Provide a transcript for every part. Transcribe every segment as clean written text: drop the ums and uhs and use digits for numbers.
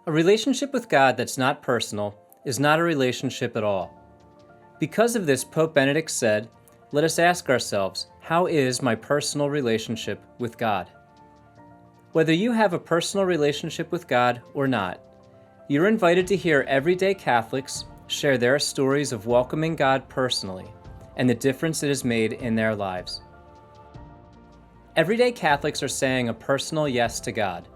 A relationship with God that's not personal is not a relationship at all. Because of this, Pope Benedict said, let us ask ourselves, how is my personal relationship with God? Whether you have a personal relationship with God or not, you're invited to hear everyday Catholics share their stories of welcoming God personally and the difference it has made in their lives. Everyday Catholics are saying a personal yes to God.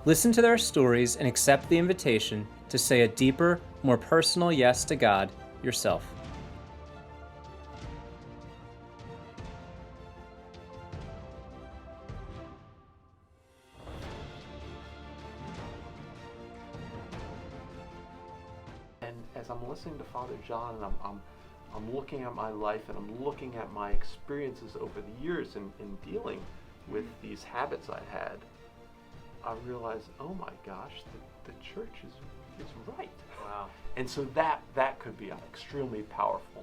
Listen to their stories and accept the invitation to say a deeper, more personal yes to God yourself. And as I'm listening to Father John, and I'm looking at my life, and I'm looking at my experiences over the years in dealing with these habits I had, I realized, oh my gosh, the church is right. Wow. And so that could be an extremely powerful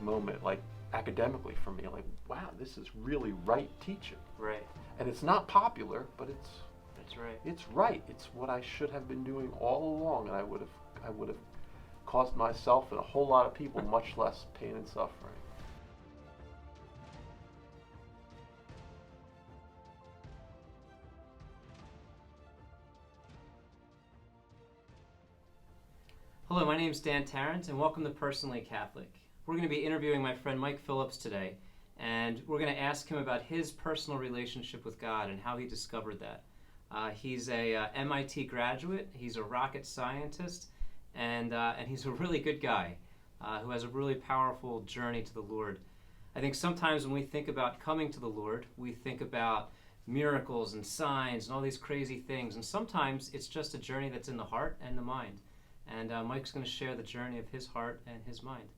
moment, like academically for me, like, wow, this is really right teaching. Right. And it's not popular, but That's right. it's right. It's what I should have been doing all along, and I would have caused myself and a whole lot of people much less pain and suffering. Hello, my name is Dan Tarrant, and welcome to Personally Catholic. We're going to be interviewing my friend Mike Phillips today, and we're going to ask him about his personal relationship with God and how he discovered that. He's a MIT graduate, he's a rocket scientist, and he's a really good guy who has a really powerful journey to the Lord. I think sometimes when we think about coming to the Lord, we think about miracles and signs and all these crazy things, and sometimes it's just a journey that's in the heart and the mind. And Mike's going to share the journey of his heart and his mind.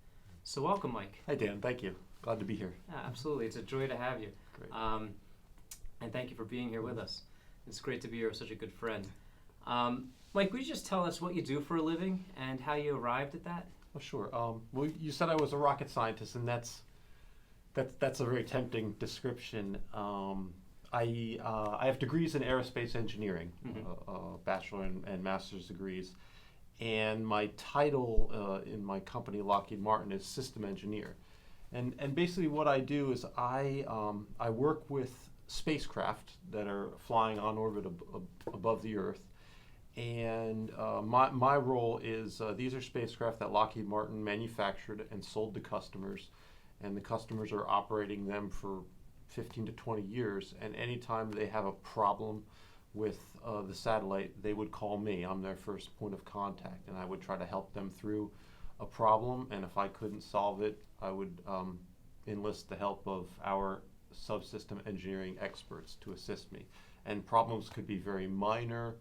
So welcome, Mike. Hi, Dan. Thank you. Glad to be here. Yeah, absolutely. It's a joy to have you. Great. And thank you for being here with us. It's great to be here with such a good friend. Mike, would you just tell us what you do for a living and how you arrived at that? Oh, sure. Well, you said I was a rocket scientist, and that's a very tempting description. I have degrees in aerospace engineering, bachelor and master's degrees. And my title in my company, Lockheed Martin, is system engineer. And basically what I do is I work with spacecraft that are flying on orbit above the Earth. And my role is these are spacecraft that Lockheed Martin manufactured and sold to customers. And the customers are operating them for 15 to 20 years. And anytime they have a problem with the satellite, they would call me. I'm their first point of contact, and I would try to help them through a problem, and if I couldn't solve it, I would enlist the help of our subsystem engineering experts to assist me. And problems could be very minor,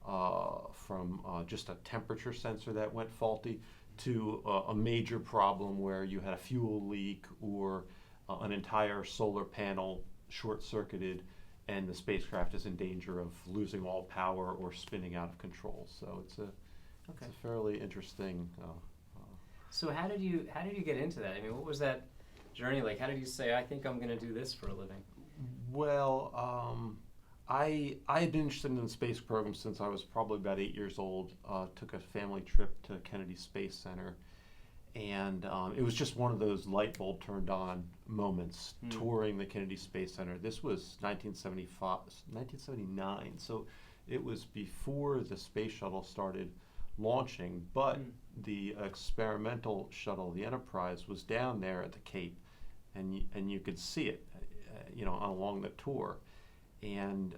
from just a temperature sensor that went faulty to a major problem where you had a fuel leak or an entire solar panel short-circuited and the spacecraft is in danger of losing all power or spinning out of control. So it's a fairly interesting. So how did you get into that? I mean, what was that journey like? How did you say, I think I'm going to do this for a living? Well, I had been interested in the space program since I was probably about 8 years old. Took a family trip to Kennedy Space Center. And it was just one of those light bulb turned on moments touring the Kennedy Space Center. This was 1979, so it was before the space shuttle started launching, but the experimental shuttle, the Enterprise, was down there at the Cape, and you could see it, along the tour. And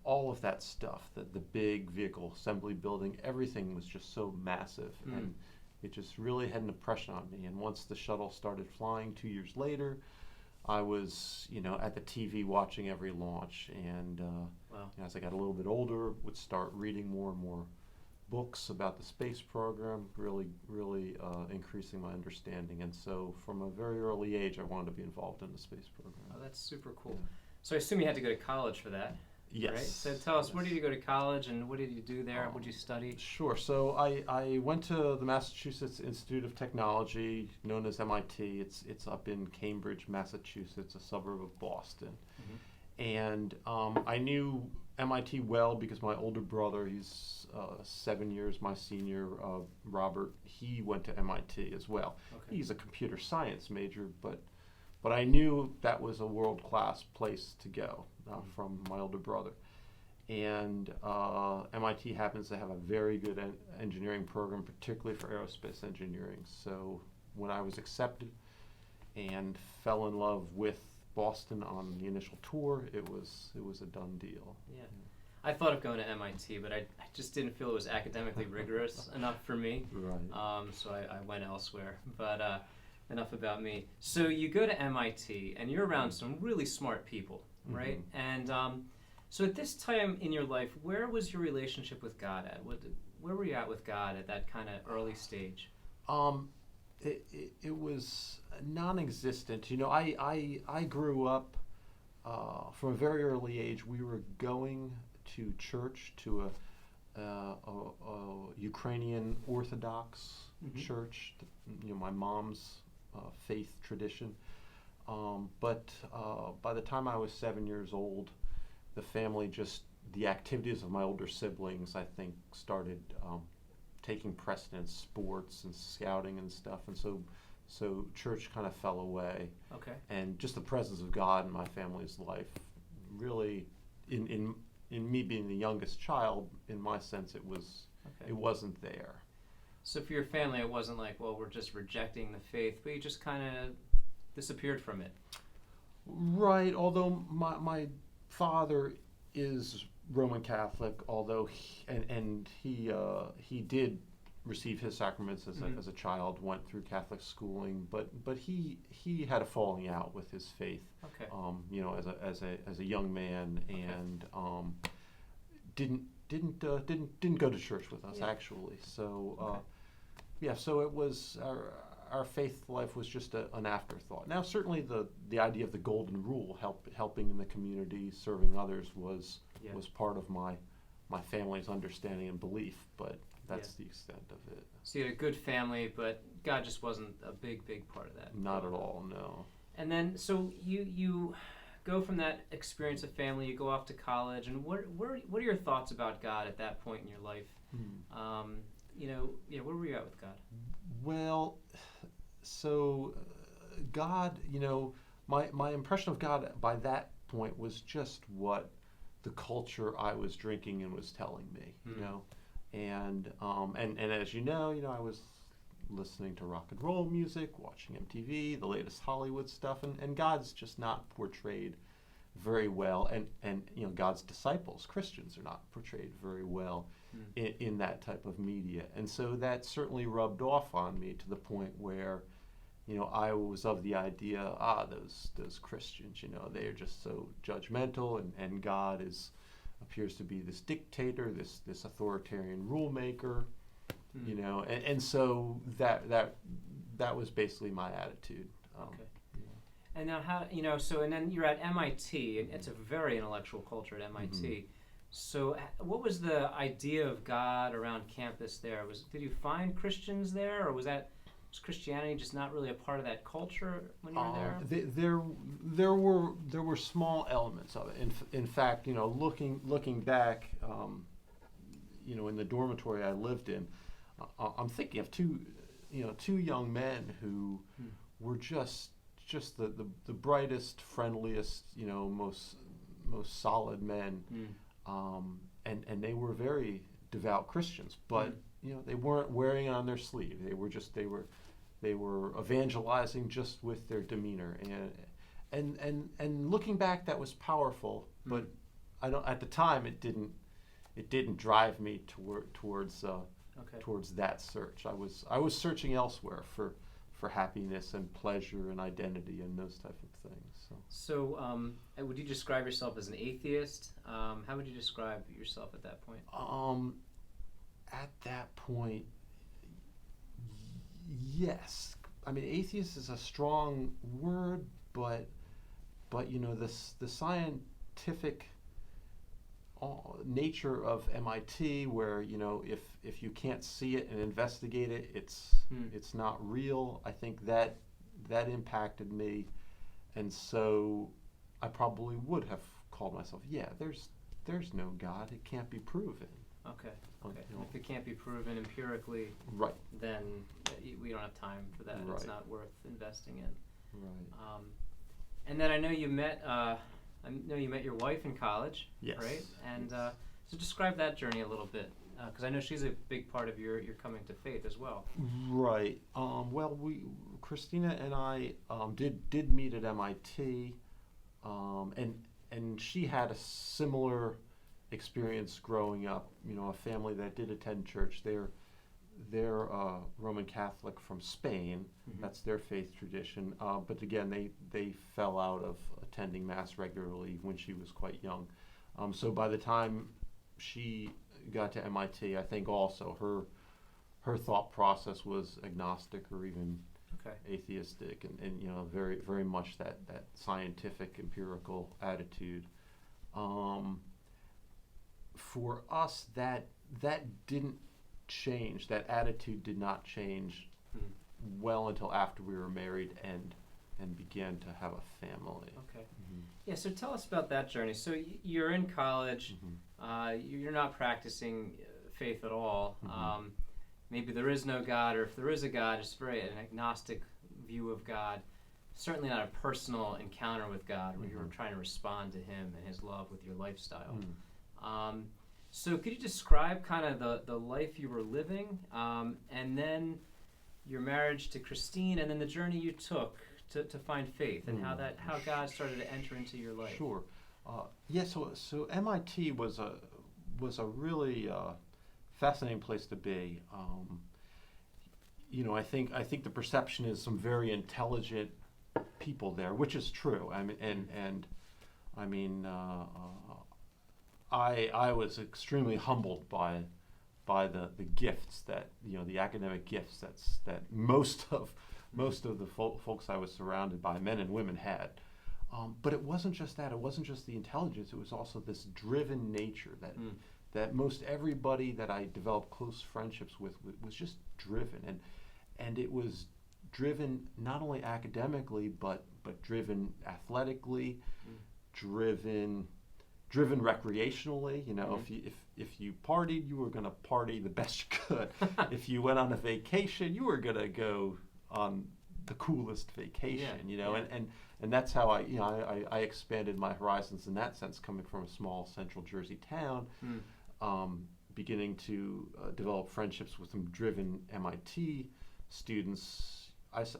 all of that stuff, the big vehicle assembly building, everything was just so massive. And it just really had an impression on me. And once the shuttle started flying 2 years later, I was, at the TV watching every launch. And as I got a little bit older, would start reading more and more books about the space program, really increasing my understanding. And so from a very early age, I wanted to be involved in the space program. Oh, that's super cool. Yeah. So I assume you had to go to college for that. Yes. Right? So tell us, where did you go to college and what did you do there? What did you study? Sure. So I went to the Massachusetts Institute of Technology, known as MIT. It's up in Cambridge, Massachusetts, a suburb of Boston. And I knew MIT well because my older brother, he's 7 years my senior, Robert, he went to MIT as well. Okay. He's a computer science major, but I knew that was a world-class place to go from my older brother. And MIT happens to have a very good engineering program, particularly for aerospace engineering. So when I was accepted and fell in love with Boston on the initial tour, it was a done deal. Yeah. I thought of going to MIT, but I just didn't feel it was academically rigorous enough for me. Right. So I went elsewhere. But enough about me. So you go to MIT, and you're around some really smart people, right? Mm-hmm. And so at this time in your life, where was your relationship with God at? Where were you at with God at that kind of early stage? It was non-existent. You know, I grew up from a very early age. We were going to church, to a Ukrainian Orthodox church. You know, my mom's faith tradition. But by the time I was 7 years old, the family the activities of my older siblings, I think, started taking precedence, sports and scouting and stuff, and so church kind of fell away. Okay. And just the presence of God in my family's life, really, in me being the youngest child, in my sense, it wasn't there. So for your family, it wasn't like, well, we're just rejecting the faith, but you just kind of disappeared from it. Right. Although my father is Roman Catholic, although he did receive his sacraments as a child, went through Catholic schooling, but he had a falling out with his faith. Okay. You know, as a young man, and didn't go to church with us actually. So so it was our faith life was just an afterthought. Now, certainly the idea of the golden rule, helping in the community, serving others, was part of my family's understanding and belief, but that's the extent of it. So you had a good family, but God just wasn't a big part of that. Not at all, no. And then, so you go from that experience of family, you go off to college, and what are your thoughts about God at that point in your life? Where were you at with God? Well, so God, my impression of God by that point was just what the culture I was drinking and was telling me, and as you know, I was listening to rock and roll music, watching MTV, the latest Hollywood stuff, and God's just not portrayed very well, and God's disciples, Christians, are not portrayed very well in that type of media, and so that certainly rubbed off on me to the point where I was of the idea, those Christians, they are just so judgmental, and God appears to be this dictator, this authoritarian rule maker, and so that was basically my attitude. Okay. And now and then you're at MIT, and it's a very intellectual culture at MIT. So what was the idea of God around campus there? Did you find Christians there, or was Christianity just not really a part of that culture when you were there? There were small elements of it. In fact, looking back, in the dormitory I lived in, I'm thinking of two young men who were just the brightest, friendliest, most solid men, and they were very devout Christians, but they weren't wearing it on their sleeve. They were evangelizing just with their demeanor, and looking back, that was powerful. But at the time it didn't drive me towards that search. I was searching elsewhere for happiness and pleasure and identity and those type of things. So would you describe yourself as an atheist? How would you describe yourself at that point? At that point, yes. I mean, atheist is a strong word, but the scientific nature of MIT, where if you can't see it and investigate it, it's not real. I think that impacted me, and so I probably would have called myself, yeah, there's no God. It can't be proven. Okay. Okay. You And know. if it can't be proven empirically, Right. then we don't have time for that. Right. It's not worth investing in. Right. And then I know you met your wife in college, Yes. right? And Yes. so describe that journey a little bit, because I know she's a big part of your coming to faith as well. Right. Well, Christina and I did meet at MIT, and she had a similar experience growing up. You know, a family that did attend church. They're Roman Catholic from Spain. Mm-hmm. That's their faith tradition. But again, they fell out of attending Mass regularly when she was quite young. So by the time she got to MIT, I think also her thought process was agnostic or even atheistic, and you know, very very much that scientific empirical attitude. For us, that didn't change. That attitude did not change well until after we were married and began to have a family. Okay. Mm-hmm. Yeah. So tell us about that journey. So you're in college. Mm-hmm. You're not practicing faith at all. Mm-hmm. Maybe there is no God, or if there is a God, it's very an agnostic view of God. Certainly not a personal encounter with God where you're trying to respond to Him and His love with your lifestyle. So could you describe kind of the life you were living, and then your marriage to Christine, and then the journey you took to find faith, and how God started to enter into your life? Sure. Yeah. So MIT was a really fascinating place to be. You know, I think the perception is some very intelligent people there, which is true. I mean, I was extremely humbled by the gifts that, you know, the academic gifts that most of the folks I was surrounded by, men and women, had. But it wasn't just that. It wasn't just the intelligence. It was also this driven nature that most everybody that I developed close friendships with was just driven, and it was driven not only academically but driven athletically, driven recreationally. You know, if you partied, you were going to party the best you could. If you went on a vacation, you were going to go on the coolest vacation. You know, and that's how I expanded my horizons in that sense, coming from a small Central Jersey town. Beginning to develop friendships with some driven MIT students.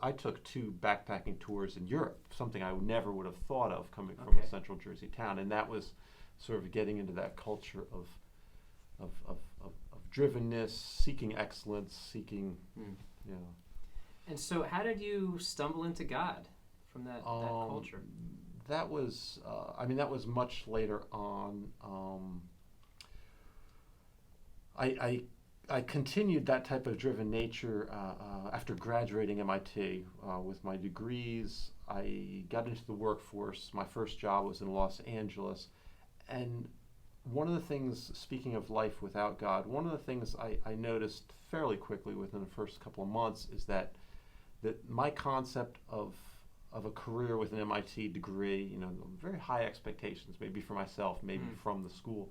I took 2 backpacking tours in Europe, something I never would have thought of coming from a Central Jersey town, and that was sort of getting into that culture of drivenness, seeking excellence, seeking, you know. And so how did you stumble into God from that culture? That was, that was much later on. I continued that type of driven nature after graduating MIT with my degrees. I got into the workforce. My first job was in Los Angeles. And one of the things, speaking of life without God, one of the things I noticed fairly quickly within the first couple of months is that my concept of a career with an MIT degree, you know, very high expectations, maybe for myself, maybe from the school,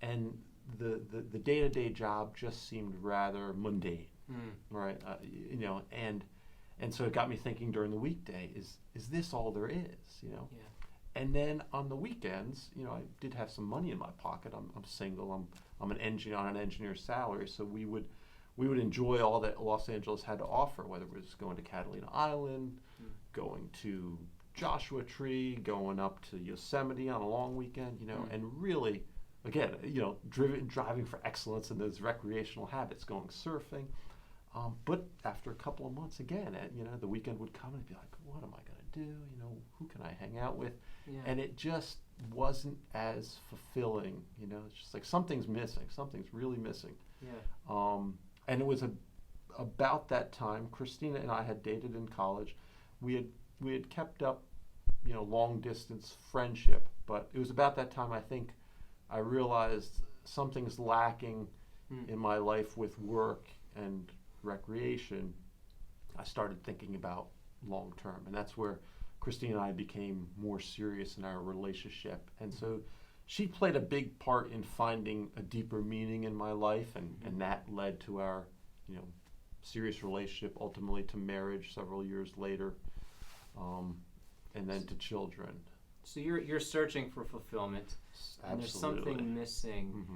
and the day-to-day job just seemed rather mundane, right? You know, and so it got me thinking during the weekday: is this all there is? You know. Yeah. And then on the weekends, you know, I did have some money in my pocket. I'm single. I'm an engineer on an engineer's salary, so we would enjoy all that Los Angeles had to offer, whether it was going to Catalina Island, going to Joshua Tree, going up to Yosemite on a long weekend, you know, and really, again, you know, driving for excellence in those recreational habits, going surfing. But after a couple of months, again, you know, the weekend would come and I'd be like, what am I going to do? You know, who can I hang out with? Yeah. And it just wasn't as fulfilling. You know, it's just like something's missing. Something's really missing. Yeah. And it was about that time, Christina and I had dated in college. We had kept up, you know, long distance friendship, but it was about that time I think I realized something's lacking in my life with work and recreation. I started thinking about long term, and that's where Christine and I became more serious in our relationship. And so she played a big part in finding a deeper meaning in my life, and that led to our, serious relationship, ultimately to marriage several years later, and then to children. So you're searching for fulfillment, and there's something missing,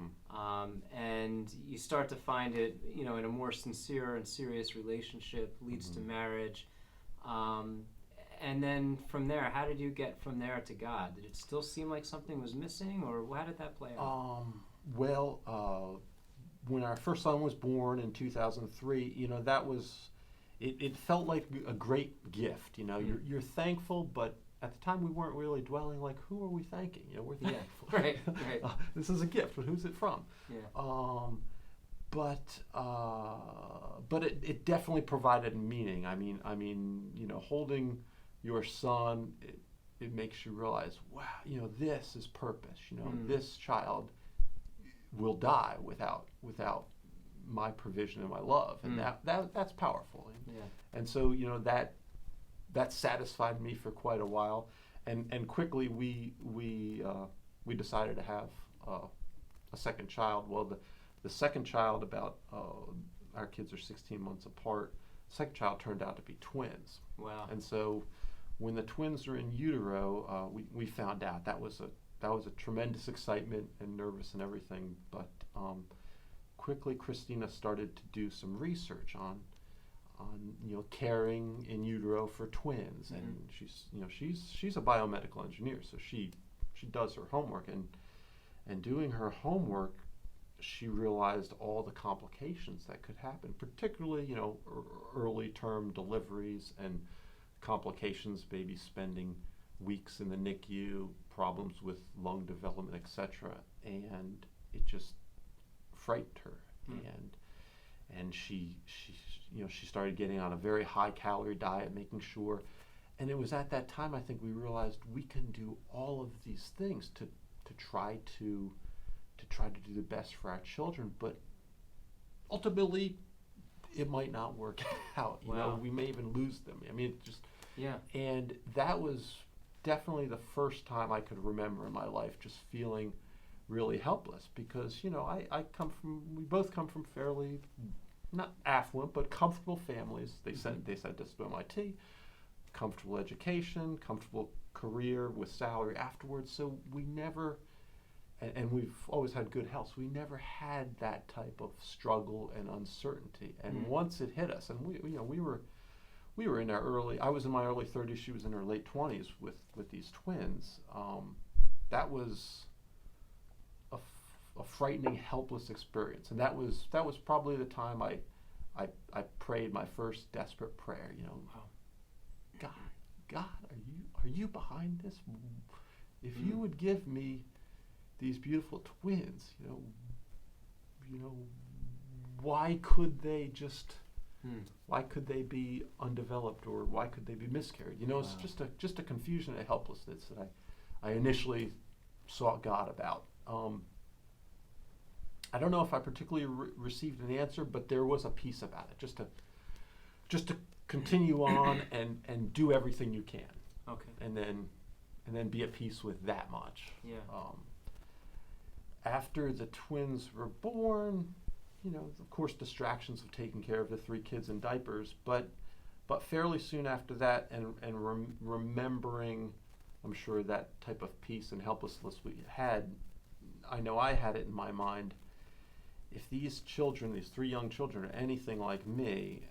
and you start to find it, in a more sincere and serious relationship, leads to marriage, and then from there, how did you get from there to God? Did it still seem like something was missing, or how did that play out? When our first son was born in 2003, that was, it felt like a great gift. You're thankful, but at the time we weren't really dwelling like, who are we thanking? We're thankful. Right. This is a gift, but who's it from? Yeah. But it definitely provided meaning. I mean, holding your son, it makes you realize, wow, this is purpose. This child will die without my provision and my love, and that's powerful. And so that satisfied me for quite a while, and quickly we decided to have a second child. Well, the second child, about our kids are 16 months apart. The second child turned out to be twins. Wow. And so when the twins are in utero, we found out that was a tremendous excitement and nervous and everything. But quickly, Christina started to do some research on caring in utero for twins, and she's a biomedical engineer, so she does her homework, and doing her homework, she realized all the complications that could happen, particularly early term deliveries and complications, babies spending weeks in the NICU, problems with lung development, etc. And it just frightened her, and she started getting on a very high calorie diet, making sure. And it was at that time, I think, we realized we can do all of these things to try to do the best for our children, but ultimately it might not work out. We may even lose them. I mean, and that was definitely the first time I could remember in my life just feeling really helpless, because we both come from fairly, not affluent, but comfortable families. They sent us to MIT, comfortable education, comfortable career with salary afterwards. So we never, and we've always had good health. So we never had that type of struggle and uncertainty. And once it hit us, and we were in our I was in my early 30s. She was in her late 20s with these twins. That was a frightening, helpless experience, and that was probably the time I prayed my first desperate prayer. God, are you behind this? If you would give me these beautiful twins, why could they be undeveloped, or why could they be miscarried? It's just a confusion and helplessness that I initially sought God about. I don't know if I particularly received an answer, but there was a peace about it, just to continue on and do everything you can. Okay. And then be at peace with that much. Yeah. After the twins were born, of course, distractions of taking care of the 3 kids in diapers, but fairly soon after that, and remembering, I'm sure, that type of peace and helplessness we had, I know I had it in my mind. If these 3 young children, are anything like me,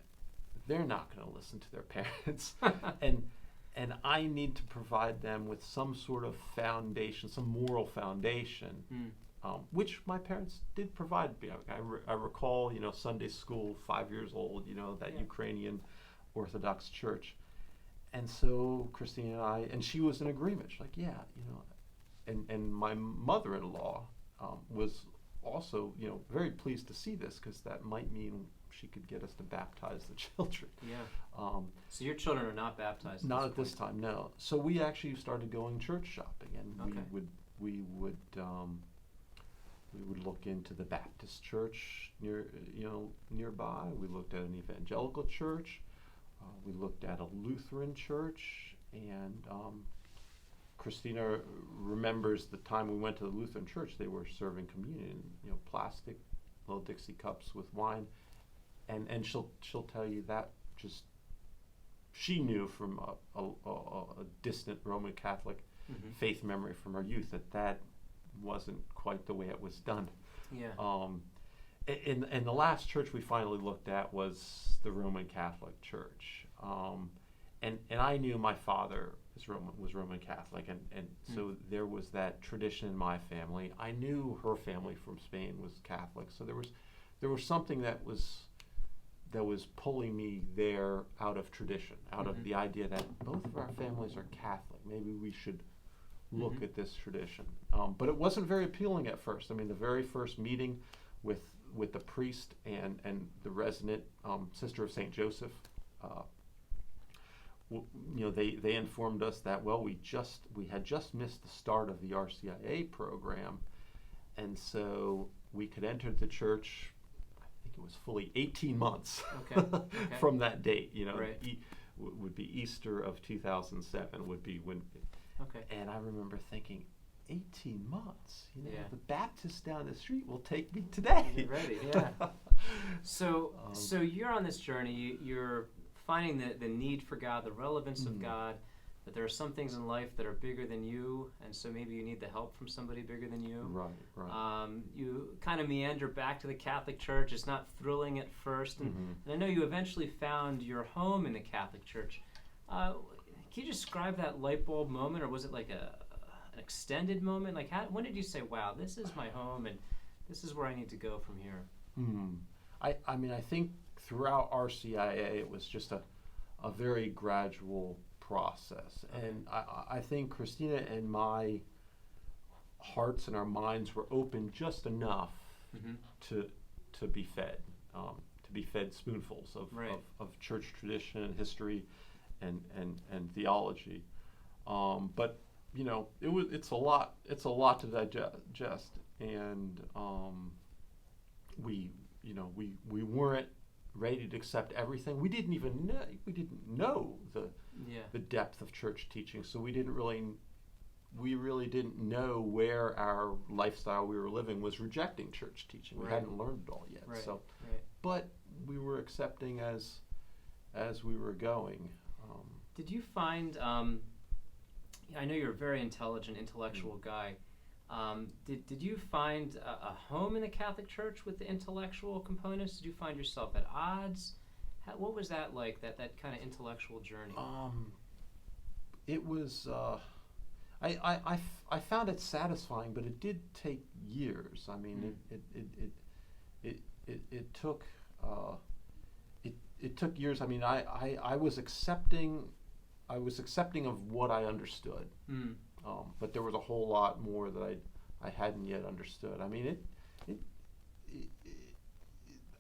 they're not going to listen to their parents, and I need to provide them with some sort of foundation, some moral foundation, which my parents did provide me. I recall, Sunday school, 5 years old, that Ukrainian Orthodox church, and so Christine and she was in agreement. She's like, and my mother-in-law was also, very pleased to see this, because that might mean she could get us to baptize the children. Yeah. So your children are not baptized? Not at this time, no. So we actually started going church shopping, and we would look into the Baptist church nearby. We looked at an evangelical church. We looked at a Lutheran church, and Christina remembers the time we went to the Lutheran church. They were serving communion, plastic little Dixie cups with wine, and she'll tell you that just she knew from a distant Roman Catholic faith memory from her youth that wasn't quite the way it was done. Yeah. And the last church we finally looked at was the Roman Catholic Church, and I knew my father was Roman Catholic, and so there was that tradition in my family. I knew her family from Spain was Catholic, so there was something that was pulling me there out of tradition, out of the idea that both of our families are Catholic. Maybe we should look at this tradition. But it wasn't very appealing at first. I mean, the very first meeting with the priest and the resident Sister of St. Joseph, they informed us that, well, we had just missed the start of the RCIA program, and so we could enter the church. I think it was fully 18 months from that date. Right. Would be Easter of 2007 would be when. Okay. And I remember thinking, 18 months. Yeah. The Baptist down the street will take me today. You're ready, yeah. So you're on this journey. You're finding the need for God, the relevance of God, that there are some things in life that are bigger than you, and so maybe you need the help from somebody bigger than you. Right. You kind of meander back to the Catholic Church. It's not thrilling at first, and I know you eventually found your home in the Catholic Church. Can you describe that light bulb moment, or was it like an extended moment? Like, when did you say, wow, this is my home, and this is where I need to go from here? I mean, I think throughout RCIA, it was just a very gradual process. Okay. And I think Christina and my hearts and our minds were open just enough to be fed spoonfuls of church tradition and history and theology. But it's a lot to digest, and we weren't ready to accept everything. We didn't know the depth of church teaching, so we really didn't know where our lifestyle we were living was rejecting church teaching. We hadn't learned it all yet. But we were accepting as we were going. Did you find, I know you're a very intelligent, intellectual guy. Did you find a home in the Catholic Church with the intellectual components? Did you find yourself at odds? What was that like, that kind of intellectual journey? It was, I found it satisfying, but it did take years. I mean, it took years. I mean, I was accepting of what I understood. But there was a whole lot more that I hadn't yet understood. I mean,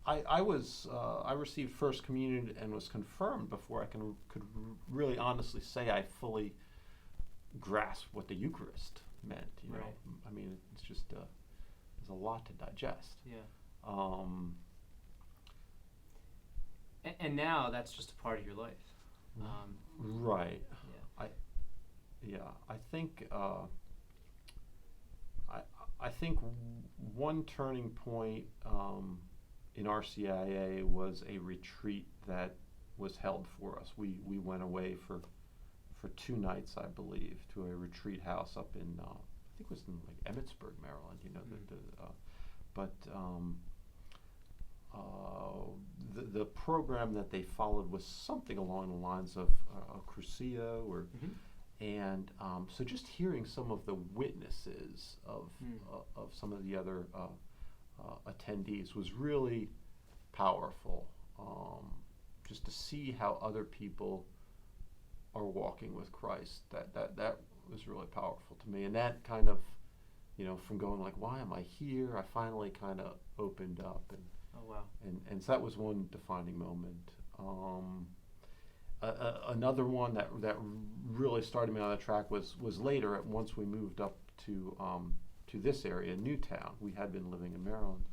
I received First Communion and was confirmed before I could really honestly say I fully grasped what the Eucharist meant. You know, I mean, it's just there's a lot to digest. Yeah. And now that's just a part of your life. Right. Yeah. I think I think one turning point in RCIA was a retreat that was held for us. We went away for 2 nights, I believe, to a retreat house up in I think it was in like Emmitsburg, Maryland. The program that they followed was something along the lines of a Crucio or. And so just hearing some of the witnesses of some of the other attendees was really powerful. Just to see how other people are walking with Christ, that was really powerful to me. And that kind of, from going like, why am I here? I finally kind of opened up. And, oh, wow. And so that was one defining moment. Another one that really started me on the track was later, once we moved up to this area, Newtown. We had been living in Maryland,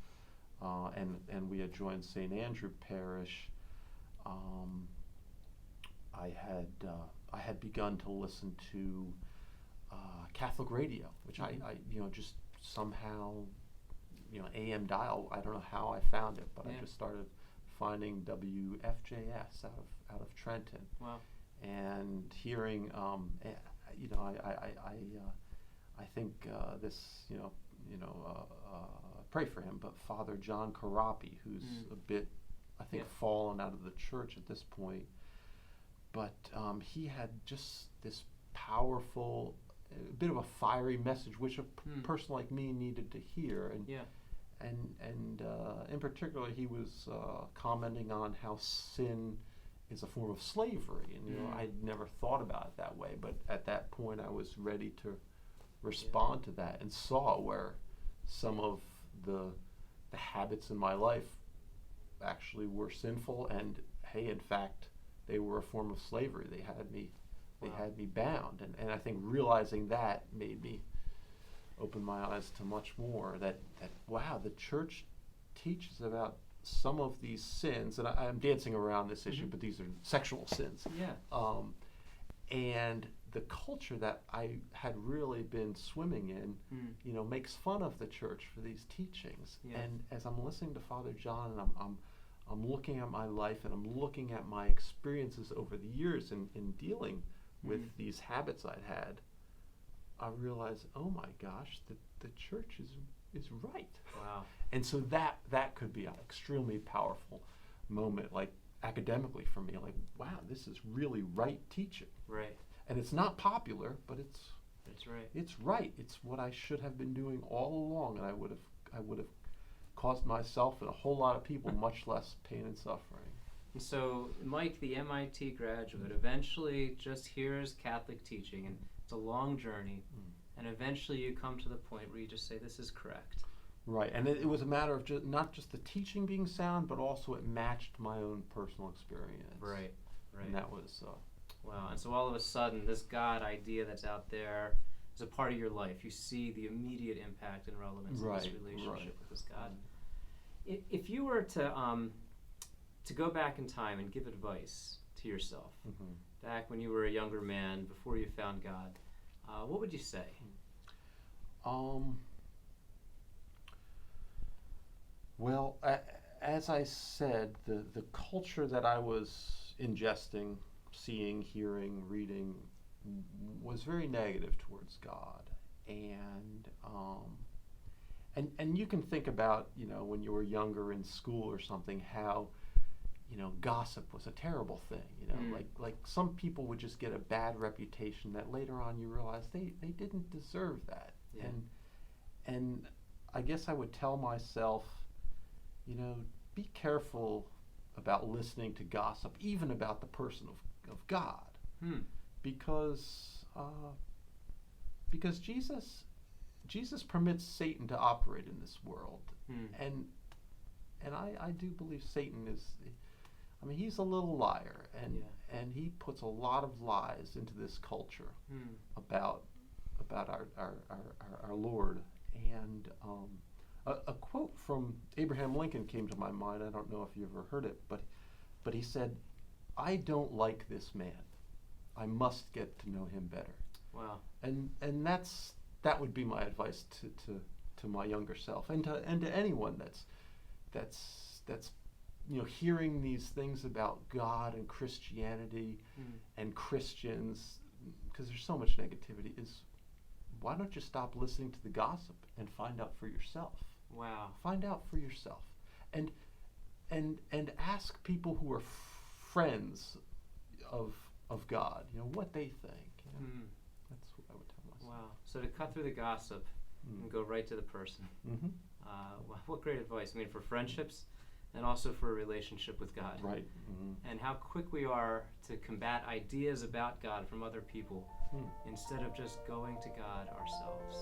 and we had joined St. Andrew Parish. I had I had begun to listen to Catholic radio, which I just somehow, AM dial. I don't know how I found it, but I just started finding WFJS out of Trenton. Wow. And hearing, I think this, pray for him, but Father John Karapi, who's a bit, I think, fallen out of the church at this point, but he had just this powerful, a bit of a fiery message, which a person like me needed to hear. And in particular, he was commenting on how sin is a form of slavery, and I'd never thought about it that way, but at that point I was ready to respond to that, and saw where some of the habits in my life actually were sinful, and hey, in fact, they were a form of slavery. They had me bound, and I think realizing that made me open my eyes to much more, that wow, the church teaches about some of these sins, and I'm dancing around this issue, but these are sexual sins. And the culture that I had really been swimming in, makes fun of the church for these teachings. And as I'm listening to Father John, and I'm looking at my life, and I'm looking at my experiences over the years in dealing with these habits I'd had, I realized, oh my gosh, the church is right. Wow. And so that could be an extremely powerful moment, like academically for me, like, wow, this is really right teaching. Right. And it's not popular, but it's right. It's right. It's what I should have been doing all along, and I would have caused myself and a whole lot of people much less pain and suffering. And so Mike, the MIT graduate, eventually just hears Catholic teaching, and it's a long journey, and eventually you come to the point where you just say, this is correct. Right, and it was a matter of not just the teaching being sound, but also it matched my own personal experience. Right. And that was... wow, and so all of a sudden, this God idea that's out there is a part of your life. You see the immediate impact and relevance of this relationship with this God. If you were to go back in time and give advice to yourself, back when you were a younger man, before you found God, what would you say? Well, as I said, the culture that I was ingesting, seeing, hearing, reading, was very negative towards God, and you can think about, when you were younger in school or something, how gossip was a terrible thing. Like some people would just get a bad reputation that later on you realize they didn't deserve that. And I guess I would tell myself, be careful about listening to gossip, even about the person of God, because Jesus permits Satan to operate in this world, and I do believe Satan is, he's a little liar, and he puts a lot of lies into this culture about our Lord. And a quote from Abraham Lincoln came to my mind. I don't know if you ever heard it, but he said, "I don't like this man. I must get to know him better." Wow. And that would be my advice to my younger self, and to anyone that's hearing these things about God and Christianity and Christians, because there's so much negativity, is why don't you stop listening to the gossip and find out for yourself? Wow. Find out for yourself, and ask people who are friends of God, what they think. That's what I would tell myself. Wow. So to cut through the gossip and go right to the person. What great advice. For friendships and also for a relationship with God. Right. And how quick we are to combat ideas about God from other people instead of just going to God ourselves.